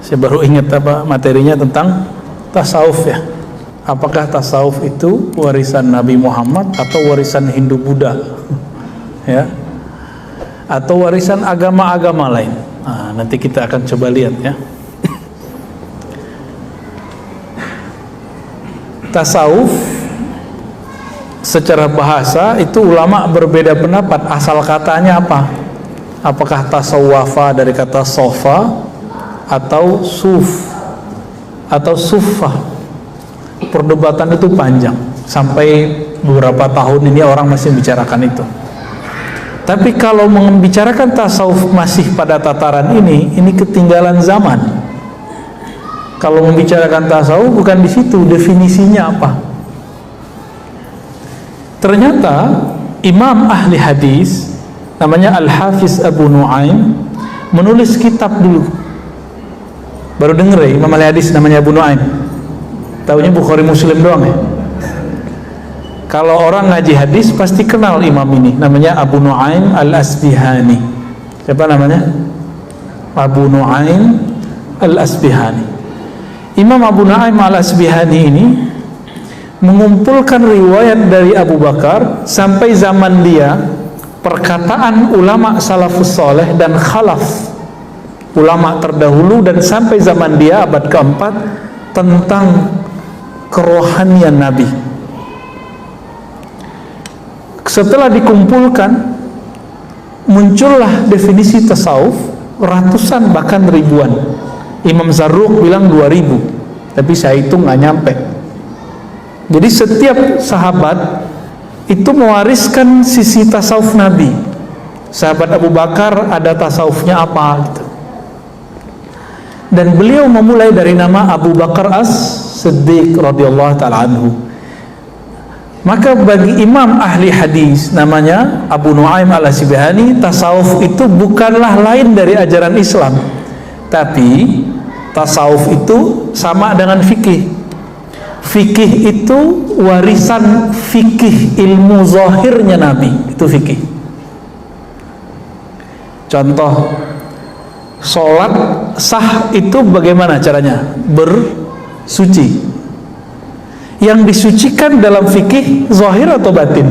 Saya baru ingat materinya tentang tasawuf ya. Apakah tasawuf itu warisan Nabi Muhammad atau warisan Hindu Buddha? Ya. Atau warisan agama-agama lain. Nah, nanti kita akan coba lihat ya. Tasawuf secara bahasa itu ulama berbeda pendapat asal katanya apa. Apakah tasawwafa dari kata sofa atau suf atau suffah. Perdebatan itu panjang sampai beberapa tahun ini orang masih membicarakan itu. Tapi kalau membicarakan tasawuf masih pada tataran ini ketinggalan zaman. Kalau membicarakan tasawuf bukan di situ, definisinya apa? Ternyata Imam ahli hadis namanya Al-Hafiz Abu Nu'aim menulis kitab dulu. Baru denger ya, Imam ahli hadis namanya Abu Nu'aim. Taunya Bukhari Muslim doang ya. Kalau orang ngaji hadis pasti kenal imam ini, namanya Abu Nu'aim Al-Asbihani. Siapa namanya? Abu Nu'aim Al-Asbihani. Imam Abu Nu'aim Al-Asbihani ini mengumpulkan riwayat dari Abu Bakar sampai zaman dia, perkataan ulama salafus soleh dan khalaf, ulama terdahulu, dan sampai zaman dia abad keempat, tentang kerohanian Nabi. Setelah dikumpulkan, muncullah definisi tasawuf ratusan bahkan ribuan. Imam Zarruq bilang 2000, tapi saya hitung nggak nyampe. Jadi setiap sahabat itu mewariskan sisi tasawuf Nabi. Sahabat Abu Bakar ada tasawufnya apa gitu. Dan beliau memulai dari nama Abu Bakar As-Siddiq radhiyallahu ta'ala anhu. Maka bagi imam ahli hadis namanya Abu Nu'aim Al-Asbihani, tasawuf itu bukanlah lain dari ajaran Islam, tapi tasawuf itu sama dengan fikih. Fikih itu warisan fikih ilmu zahirnya Nabi, itu fikih. Contoh, sholat sah itu bagaimana caranya? Bersuci. Yang disucikan dalam fikih zahir atau batin?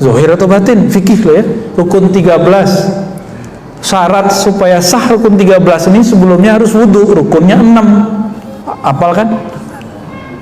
Zahir atau batin? Fikih loh ya. Rukun 13. Syarat supaya sah rukun 13 ini sebelumnya harus wudu, rukunnya 6. Hafal kan?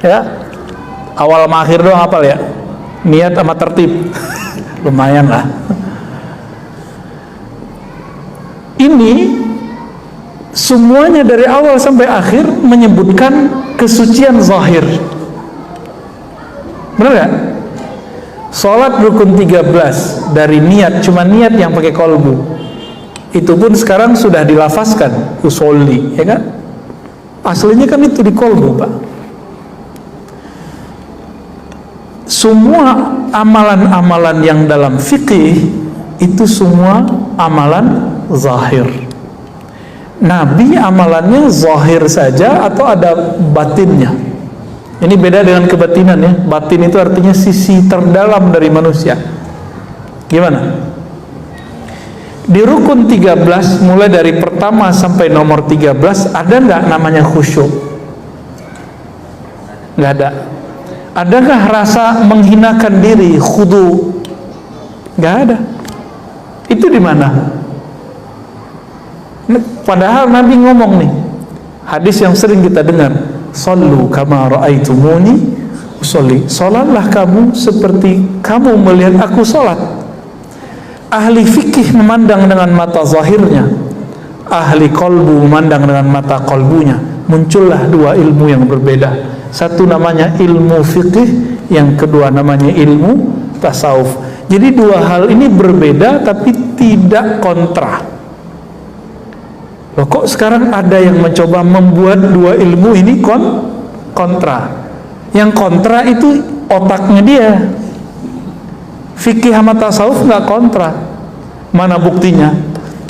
Ya. Awal sama akhir doang hafal ya. Niat sama tertib. Lumayan lah. Ini semuanya dari awal sampai akhir menyebutkan kesucian zahir. Benar gak? Sholat rukun 13 dari niat, cuma niat yang pakai kolbu. Itu pun sekarang sudah dilafazkan usolli, ya kan? Aslinya kan itu di kolbu, Pak. Semua amalan-amalan yang dalam fikih itu semua amalan zahir. Nabi amalannya zahir saja atau ada batinnya? Ini beda dengan kebatinan ya. Batin itu artinya sisi terdalam dari manusia. Gimana? Di rukun 13 mulai dari pertama sampai nomor 13 ada nggak namanya khusyuk? Nggak ada. Adakah rasa menghinakan diri, khudu? Nggak ada. Itu di mana? Padahal Nabi ngomong nih, hadis yang sering kita dengar, sallu kama ra'aitumuni usolli. Salatlah kamu seperti kamu melihat aku salat. Ahli fikih memandang dengan mata zahirnya, ahli kolbu memandang dengan mata kolbunya. Muncullah dua ilmu yang berbeda. Satu namanya ilmu fikih, yang kedua namanya ilmu tasawuf. Jadi dua hal ini berbeda tapi tidak kontra. Loh, kok sekarang ada yang mencoba membuat dua ilmu ini kontra? Yang kontra itu otaknya dia. Fikih sama tasawuf nggak kontra. Mana buktinya?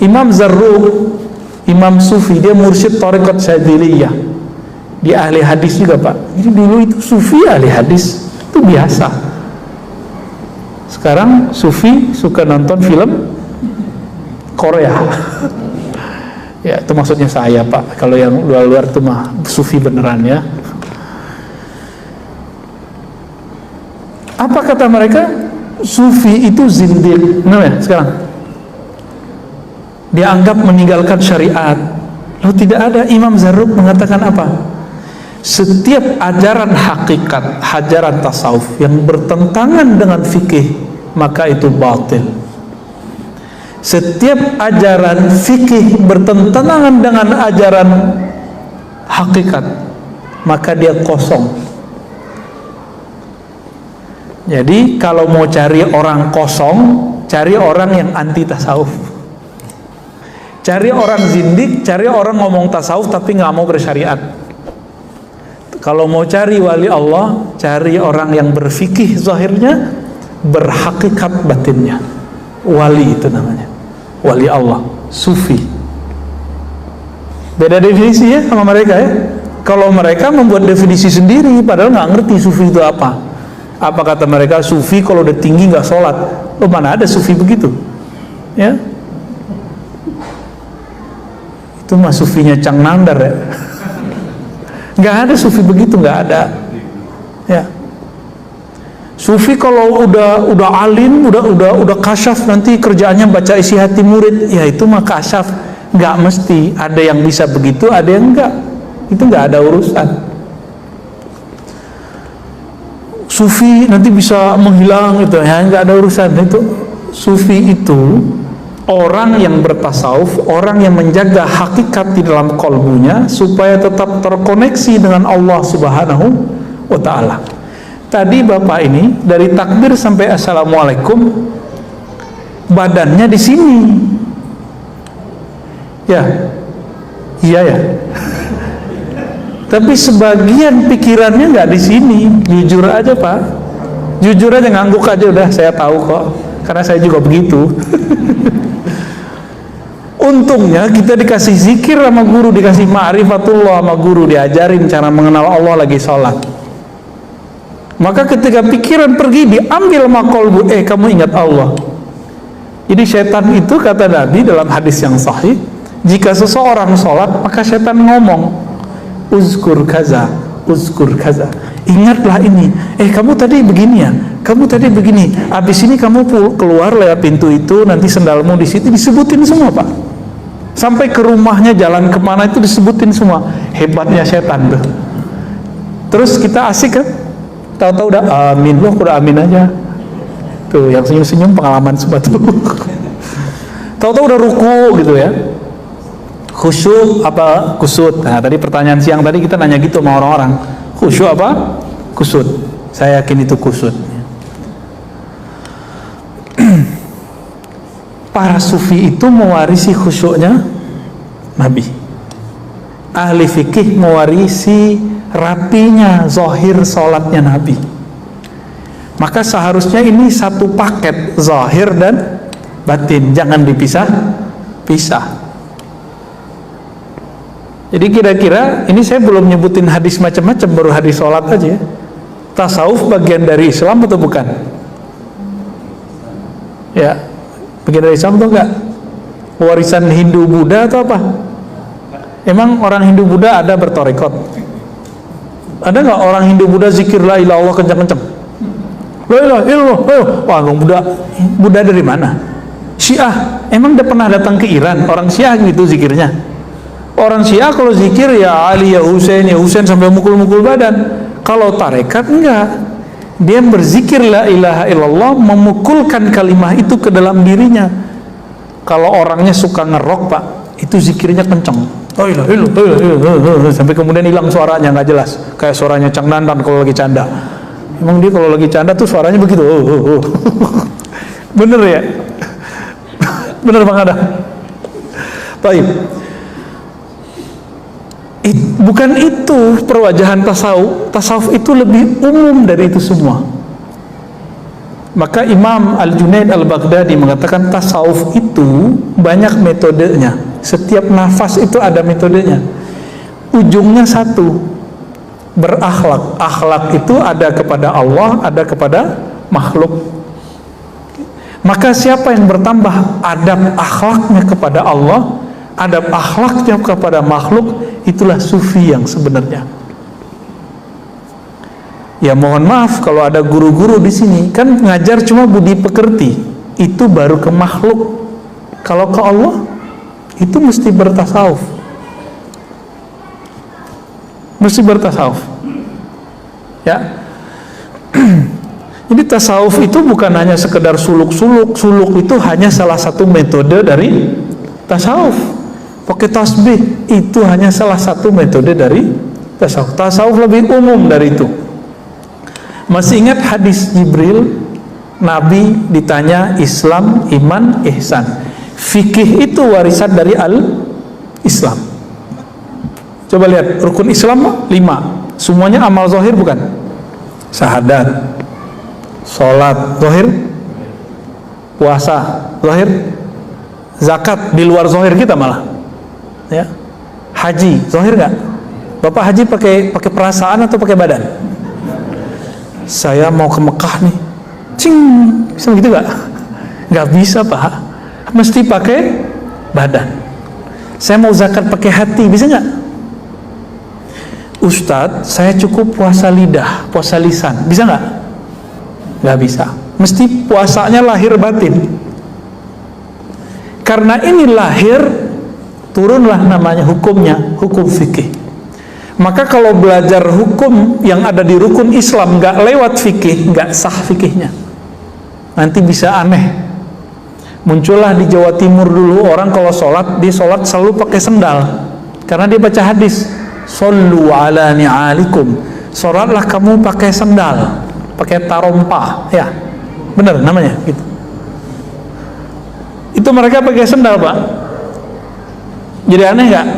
Imam Zarruq, imam sufi, dia mursyid thariqat Syadziliyah. Dia ahli hadis juga, Pak. Jadi dulu itu sufi ahli hadis itu biasa. Sekarang sufi suka nonton film Korea. Ya, itu maksudnya saya, Pak. Kalau yang luar-luar itu mah sufi beneran ya. Apa kata mereka? Sufi itu zindiq. Nah ya, sekarang dia anggap meninggalkan syariat. Lalu tidak ada. Imam Zarruq mengatakan apa? Setiap ajaran hakikat, ajaran tasawuf yang bertentangan dengan fikih, maka itu batil. Setiap ajaran fikih bertentangan dengan ajaran hakikat, maka dia kosong. Jadi kalau mau cari orang kosong, cari orang yang anti tasawuf. Cari orang zindik, cari orang ngomong tasawuf tapi nggak mau bersyariat. Kalau mau cari wali Allah, cari orang yang berfikih zahirnya, berhakikat batinnya. Wali itu namanya, wali Allah, sufi. Beda definisi ya sama mereka ya. Kalau mereka membuat definisi sendiri, padahal nggak ngerti sufi itu apa. Apa kata mereka? Sufi kalau udah tinggi nggak sholat. Oh, mana ada sufi begitu? Ya, itu mah sufinya Cang Nandar ya. Nggak ada sufi begitu, nggak ada. Ya. Sufi kalau udah alim, udah kasyaf, nanti kerjaannya baca isi hati murid, ya itu mah kasyaf. Nggak mesti, ada yang bisa begitu, ada yang enggak. Itu nggak ada urusan. Sufi nanti bisa menghilang gitu, ya nggak ada urusan. Itu sufi itu orang yang bertasawuf, orang yang menjaga hakikat di dalam kolbunya supaya tetap terkoneksi dengan Allah Subhanahu wa ta'ala. Tadi Bapak ini dari takbir sampai assalamualaikum badannya di sini. Ya. Iya ya. Tapi sebagian pikirannya nggak di sini. Jujur aja, Pak. Jujur aja, ngangguk aja udah, saya tahu kok. Karena saya juga begitu. Untungnya kita dikasih zikir sama guru, dikasih ma'rifatullah sama guru, diajarin cara mengenal Allah lagi sholat. Maka ketika pikiran pergi, diambil sama kolbu, kamu ingat Allah. Jadi setan itu kata Nabi dalam hadis yang sahih, jika seseorang sholat maka setan ngomong, uzkur kaza, uzkur kaza, ingatlah ini. Kamu tadi begini ya, kamu tadi begini, habis ini kamu keluar lewat pintu itu, nanti sendalmu di situ, disebutin semua Pak. Sampai ke rumahnya, jalan kemana itu disebutin semua. Hebatnya setan tuh. Terus kita asik kan, tahu-tahu udah amin, loh udah amin aja. Tuh yang senyum-senyum pengalaman semua tuh. Tahu-tahu udah ruku gitu ya. Khusyuk apa kusut? Nah tadi pertanyaan siang tadi kita nanya gitu sama orang-orang. Khusyuk apa? Kusut. Saya yakin itu kusut. Para sufi itu mewarisi khusyuknya Nabi. Ahli fikih mewarisi rapinya zahir sholatnya Nabi. Maka seharusnya ini satu paket, zahir dan batin, jangan dipisah-pisah. Jadi kira-kira ini saya belum nyebutin hadis macam-macam, baru hadis sholat aja. Tasawuf bagian dari Islam atau bukan? Ya, bagian dari Islam atau enggak? Warisan Hindu Buddha atau apa? Emang orang Hindu Buddha ada bertorikot? Ada nggak orang Hindu Buddha zikir la ilaha illallah kencang-kencang? La ilaha illallah. Wah, Buddha dari mana? Syiah. Emang dia pernah datang ke Iran? Orang Syiah gitu zikirnya. Orang Syiah kalau zikir ya Ali ya Husain sampai mukul-mukul badan. Kalau tarekat enggak. Dia berzikir la ilaha illallah, memukulkan kalimat itu ke dalam dirinya. Kalau orangnya suka ngerok Pak, itu zikirnya kenceng. La ilaha illallah sampai kemudian hilang suaranya, nggak jelas. Kayak suaranya Cang Nandan kalau lagi canda. Emang dia kalau lagi canda tuh suaranya begitu. Bener ya? Bener Bang Adam? Baik. Bukan itu perwajahan tasawuf. Tasawuf itu lebih umum dari itu semua. Maka Imam Al-Junaid Al-Baghdadi mengatakan tasawuf itu banyak metodenya. Setiap nafas itu ada metodenya. Ujungnya satu, berakhlak. Akhlak itu ada kepada Allah, ada kepada makhluk. Maka siapa yang bertambah adab akhlaknya kepada Allah, adab akhlaknya kepada makhluk, itulah sufi yang sebenarnya. Ya mohon maaf kalau ada guru-guru di sini kan ngajar cuma budi pekerti, itu baru ke makhluk. Kalau ke Allah itu mesti bertasawuf, mesti bertasawuf. Ya. Jadi tasawuf itu bukan hanya sekedar suluk-suluk. Suluk itu hanya salah satu metode dari tasawuf. Pakai tasbih itu hanya salah satu metode dari tasawuf. Tasawuf lebih umum dari itu. Masih ingat hadis Jibril, Nabi ditanya Islam, iman, ihsan. Fikih itu warisan dari al-Islam. Coba lihat, rukun Islam 5. Semuanya amal zahir bukan? Syahadat, sholat zahir, puasa zahir, zakat di luar zahir kita malah. Ya. Haji zahir nggak? Bapak haji pakai perasaan atau pakai badan? Saya mau ke Mekah nih, cing, bisa begitu nggak? Nggak bisa Pak, mesti pakai badan. Saya mau zakat pakai hati, bisa nggak? Ustadz, saya cukup puasa lidah, puasa lisan, bisa nggak? Nggak bisa, mesti puasanya lahir batin. Karena ini lahir, turunlah namanya hukumnya, hukum fikih. Maka kalau belajar hukum yang ada di rukun Islam nggak lewat fikih, nggak sah fikihnya. Nanti bisa aneh. Muncullah di Jawa Timur dulu orang kalau sholat, dia sholat selalu pakai sendal, karena dia baca hadis, "Shollu ala ni'alikum." Sholatlah kamu pakai sendal, pakai tarompah, ya, benar namanya gitu. Itu mereka pakai sendal Pak. Jadi aneh nggak?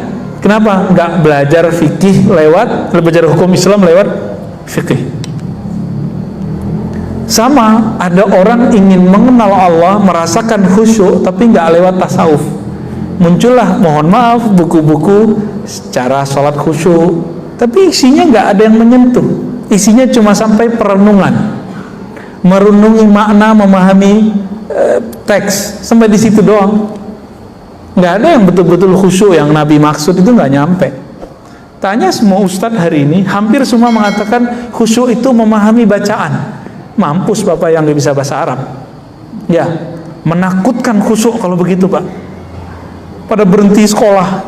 Kenapa? Nggak belajar fikih belajar hukum Islam lewat fikih. Sama, ada orang ingin mengenal Allah, merasakan khusyuk, tapi nggak lewat tasawuf. Muncullah, mohon maaf, buku-buku cara sholat khusyuk, tapi isinya nggak ada yang menyentuh. Isinya cuma sampai perenungan, merenungi makna, memahami teks, sampai di situ doang. Nggak ada yang betul-betul khusyuk yang Nabi maksud, itu nggak nyampe. Tanya semua ustadz hari ini, hampir semua mengatakan khusyuk itu memahami bacaan. Mampus Bapak yang nggak bisa bahasa Arab. Ya, menakutkan khusyuk kalau begitu Pak. Pada berhenti sekolah,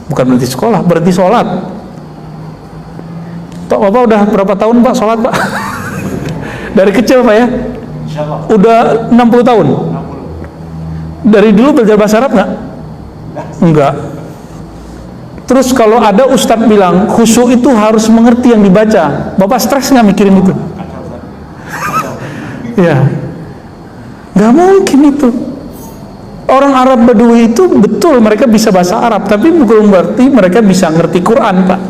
bukan berhenti sekolah, berhenti sholat. Bapak udah berapa tahun Pak sholat Pak? Dari kecil Pak ya? Udah 60 tahun. Dari dulu belajar bahasa Arab nggak? Enggak. Terus kalau ada ustadz bilang khusyuk itu harus mengerti yang dibaca, Bapak stres nggak mikirin itu? Ya, nggak mungkin itu. Orang Arab Badui itu betul mereka bisa bahasa Arab, tapi bukan berarti mereka bisa ngerti Quran Pak.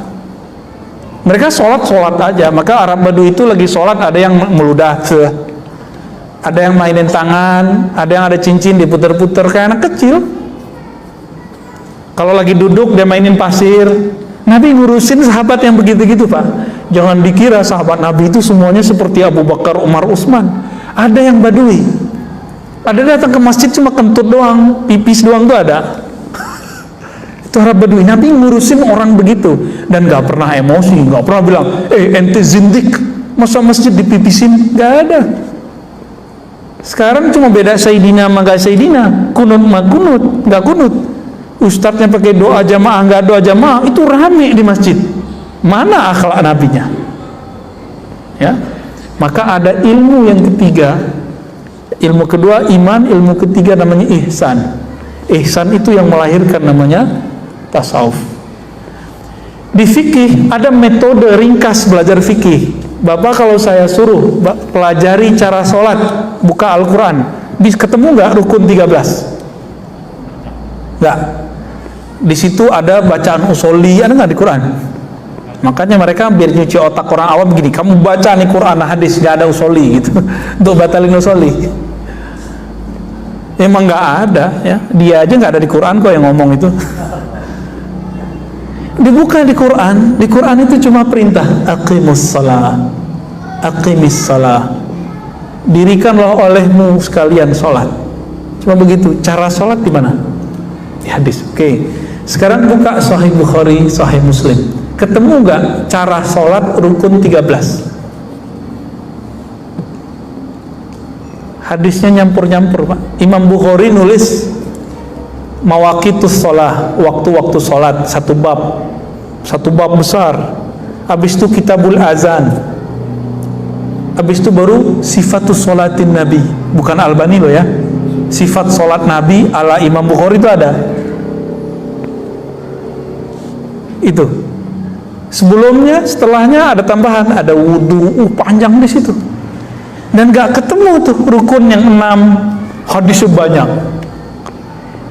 Mereka sholat aja. Maka Arab Badui itu lagi sholat ada yang meludah, ada yang mainin tangan, ada yang ada cincin diputer-puter kayak anak kecil. Kalau lagi duduk dia mainin pasir. Nabi ngurusin sahabat yang begitu-gitu Pak. Jangan dikira sahabat Nabi itu semuanya seperti Abu Bakar, Umar, Utsman. Ada yang badui. Ada datang ke masjid cuma kentut doang, pipis doang tuh ada. Itu Arab Badui. Nabi ngurusin orang begitu dan gak pernah emosi, gak pernah bilang, ente zindik, masa masjid dipipisin? Gak ada. Sekarang cuma beda Sayyidina sama gak Sayyidina, kunut sama kunut, gak kunut. Ustadznya pakai doa jamaah, nggak doa jamaah, itu rame di masjid. Mana akhlak nabinya? Ya, maka ada ilmu yang ketiga, ilmu kedua iman, ilmu ketiga namanya ihsan. Ihsan itu yang melahirkan namanya tasawuf. Di fikih ada metode ringkas belajar fikih. Bapak kalau saya suruh pelajari cara sholat, buka Al-Quran, ketemu nggak rukun 13? Nggak. Di situ ada bacaan usoli, ada nggak di Quran? Makanya mereka biar nyuci otak orang awam begini, kamu baca nih Quran hadis, nggak ada usoli gitu untuk batalin usoli. Emang nggak ada ya, dia aja nggak ada di Quran kok yang ngomong itu. Dibuka di Quran itu cuma perintah aqimus shalah, aqimis shalah, dirikanlah olehmu sekalian sholat, cuma begitu. Cara sholat di mana? Di hadis. Oke. Sekarang buka Sahih Bukhari, Sahih Muslim, ketemu nggak cara sholat rukun 13? Hadisnya nyampur-nyampur, Pak. Imam Bukhari nulis mawaqitus sholah, waktu-waktu sholat, satu bab besar. Habis itu kitabul azan, habis itu baru sifatus sholatin Nabi, bukan Albani loh ya, sifat sholat Nabi ala Imam Bukhari itu ada. Itu sebelumnya, setelahnya ada tambahan, ada wudu, panjang di situ. Dan gak ketemu tuh rukun yang 6, hadisnya banyak.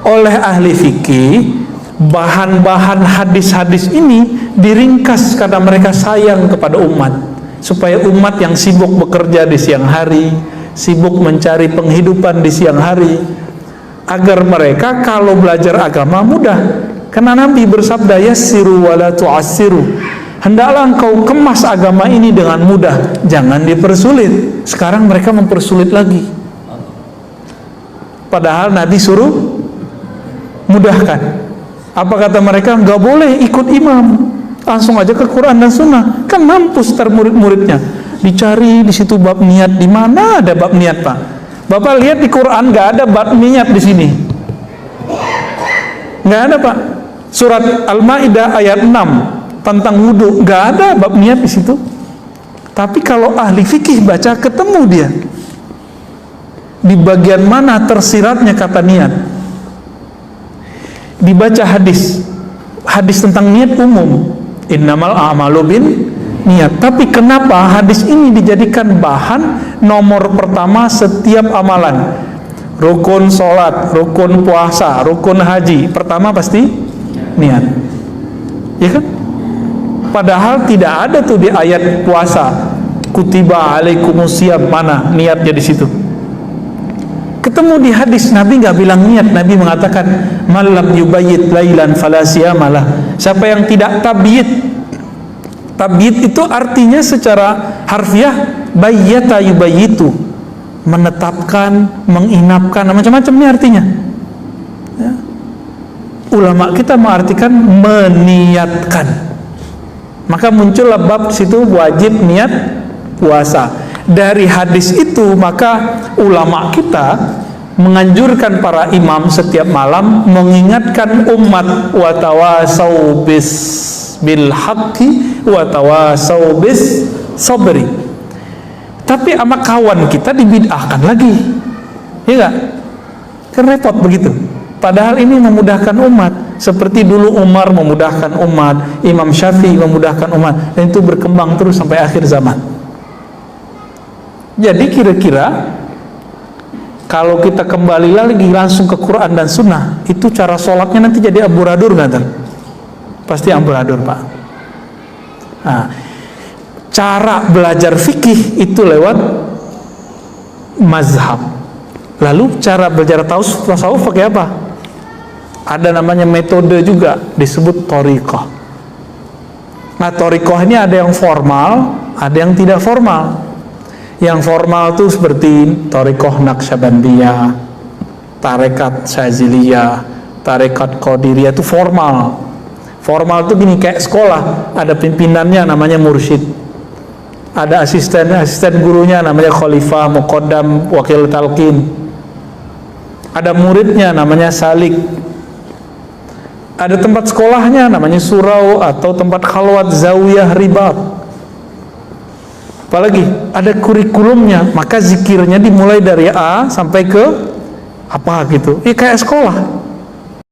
Oleh ahli fikih, bahan-bahan hadis-hadis ini diringkas karena mereka sayang kepada umat, supaya umat yang sibuk bekerja di siang hari, sibuk mencari penghidupan di siang hari, agar mereka kalau belajar agama mudah. Karena Nabi bersabda, yassiru wala tu'assiru, hendaklah engkau kemas agama ini dengan mudah, jangan dipersulit. Sekarang mereka mempersulit lagi, padahal Nabi suruh mudahkan. Apa kata mereka? Nggak boleh ikut imam, langsung aja ke Quran dan Sunnah. Kan mampus tar murid-muridnya. Dicari di situ bab niat, di mana ada bab niat, Pak? Bapak lihat di Quran nggak ada bab niat di sini, nggak ada, Pak. Surat Al-Maidah ayat 6 tentang wudhu, nggak ada bab niat di situ. Tapi kalau ahli fikih baca, ketemu dia di bagian mana tersiratnya kata niat. Dibaca hadis tentang niat umum, innamal a'malu bin niat. Tapi kenapa hadis ini dijadikan bahan nomor pertama setiap amalan? Rukun sholat, rukun puasa, rukun haji, pertama pasti niat, ya kan? Padahal tidak ada tuh di ayat puasa, kutiba alaikumusiyam, mana niatnya di situ? Ketemu di hadis, Nabi nggak bilang niat. Nabi mengatakan malam yubayit lailan fala siyamalah. Siapa yang tidak tabyid, tabyid itu artinya secara harfiah bayyata yubayitu, menetapkan, menginapkan, macam-macam ini artinya ya. Ulama kita mengartikan meniatkan, maka muncullah bab situ wajib niat puasa. Dari hadis itu maka ulama kita menganjurkan para imam setiap malam mengingatkan umat, watawasau bis bil haqqi watawasau bis sabri. Tapi sama kawan kita dibid'ahkan lagi, ya enggak? Kan repot begitu. Padahal ini memudahkan umat, seperti dulu Umar memudahkan umat, Imam Syafi'i memudahkan umat, dan itu berkembang terus sampai akhir zaman. Jadi kira-kira kalau kita kembali lagi langsung ke Quran dan Sunnah, itu cara sholatnya nanti jadi amburadur nggak? Pasti amburadur, Pak. Nah, cara belajar fikih itu lewat mazhab. Lalu cara belajar tasawuf pakai apa? Ada namanya metode juga, disebut thariqah. Nah, thariqah ini ada yang formal, ada yang tidak formal. Yang formal itu seperti thariqah Naqsyabandiyah, tarekat Syaziliyah, tarekat Qadiriyah, itu formal. Formal itu gini, kayak sekolah, ada pimpinannya namanya mursyid, ada asisten gurunya namanya khalifah, muqaddam, wakil talqin, ada muridnya namanya salik, ada tempat sekolahnya namanya surau atau tempat khalwat, zawiyah, ribat. Apalagi ada kurikulumnya, maka zikirnya dimulai dari A sampai ke apa gitu, kayak sekolah.